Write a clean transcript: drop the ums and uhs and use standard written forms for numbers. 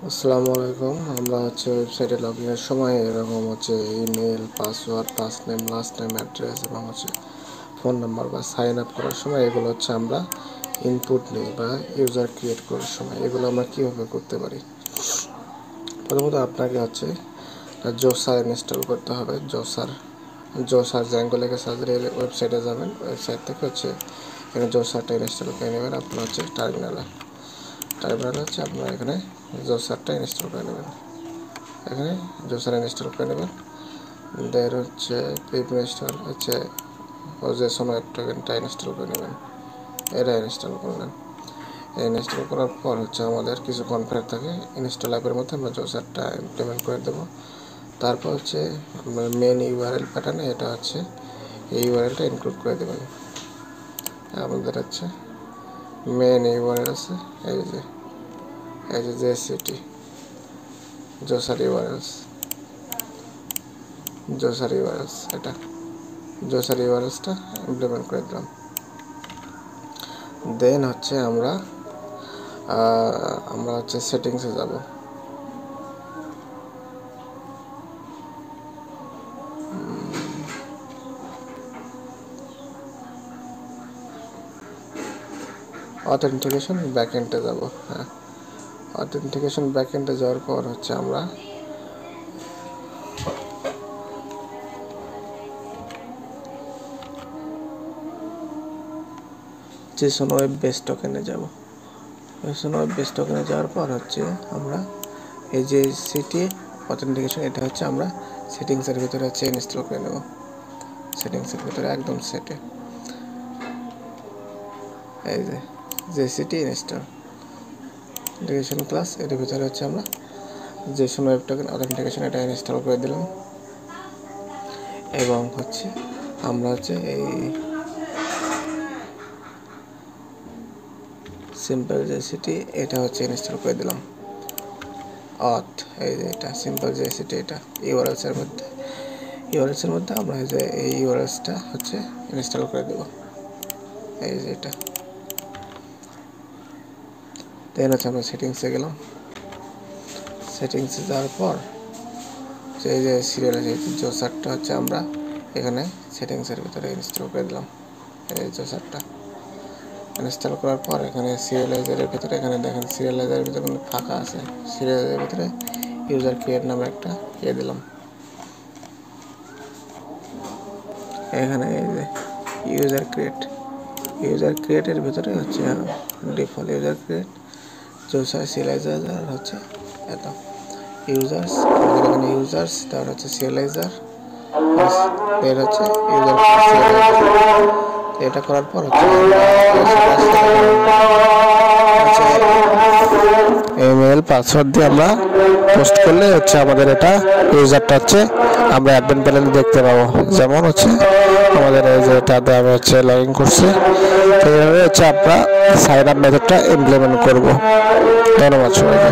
আসসালামু আলাইকুম। আমরা ওয়েবসাইটে লগইন এর সময় এরকম email, password, first name, last name, address এবং ফোন নাম্বার বা সাইন আপ করার সময় এগুলো আমরা ইনপুট নিই বা ইউজার ক্রিয়েট করার সময় এগুলো আমরা কীভাবে করতে পারি। প্রথমত আপনাকে জোসার ইনস্টল করতে হবে। জোসার জ্যাঙ্গো লেগে সার্চ দিয়ে ওয়েবসাইটে যাবেন। ওয়েবসাইট থেকে এখানে জোসারটা ইনস্টল করে নেবেন। আপনার টার্মিনালে আপনার এখানে জোসারটা ইনস্টল করে নেবেন। এখানে জোসার ইনস্টল করে নেবেন। দের পিপ ইনস্টল জেসন ওয়েব টোকেনটা ইনস্টল করে নেবেন। এটা ইনস্টল করলেন। ইনস্টল করার পর আমাদের কিছু কনফিগার থাকে। ইনস্টল অ্যাপের মধ্যে আমরা জোসারটা ইমপ্লিমেন্ট করে দেবো। তারপর মেন ইউআরএল প্যাটার্নে এটা এই ইউআরএলটা ইনক্লুড করে দেবেন। আমাদের মেন ইউআরএল আছে এই যে জেসিটি জোসার ইউআরএলস এটা জোসার ইউআরএলসটা ইমপ্লিমেন্ট করে দিলাম। দেন আমরা সেটিংসে যাব। অথেন্টিকেশন ব্যাকএন্ডে যাব। অথেন্টিকেশন ব্যাকএন্ডে যাওয়ার পর আমরা জেসন ওয়েব বেস টোকেনে যাব। জেসন ওয়েব বেস টোকেনে যাওয়ার পর আমরা এই যে সিটি অথেন্টিকেশন এটা আমরা সেটিংসের ভিতরে ইনস্টল করে নেব। সেটিংসের ভিতরে একদম সেটে এই যে সিটি ইনস্টল ক্লাস এর ভিতরে আমরা জেসন ওয়েব টোকেন অথেন্টিকেশন এটা ইনস্টল করে দিলাম। এবং আমরা এই সিম্পল জেসিটি এটা ইনস্টল করে দিলাম। এই যে এটা সিম্পল জেসিটি এটা ইউআরএলস এর মধ্যে আমরা এই ইউআরএলসটা ইনস্টল করে দেব। এই যে এটা দেন আমরা সেটিংসে গেলাম। সেটিংসে যাওয়ার পর এই যে সিরিয়াল জোসারটা আমরা এখানে সেটিংসের ভিতরে ইনস্টল করে দিলাম। এই জোসারটা ইনস্টল করার পর এখানে সিরিয়ালাইজারের ভিতরে এখানে দেখেন সিরিয়ালাইজারের ভিতরে কোনো ফাঁকা আছে। সিরিয়ালাইজারের ভিতরে ইউজার ক্রিয়েট নামে একটা দিলাম। এখানে এই যে ইউজার ক্রিয়েটের ভিতরে ডিফল্ট ইউজার ক্রিয়েট জোসার সিরিয়ালাইজার এটা ইউজার্স। এখানে ইউজার্স তারপর সিরিয়ালাইজার এর ইউজার এটা করার পর ইমেল পাসওয়ার্ড দিয়ে আমরা পোস্ট করলে আমাদের এটা ইউজারটা আমরা অ্যাডমিন প্যানেলে দেখতে পাবো। যেমন আমাদের এই যে এটাতে আমি লগ ইন করছি। এইভাবে আমরা সাইন আপ মেথডটা ইমপ্লিমেন্ট করবো। ধন্যবাদ সবাইকে।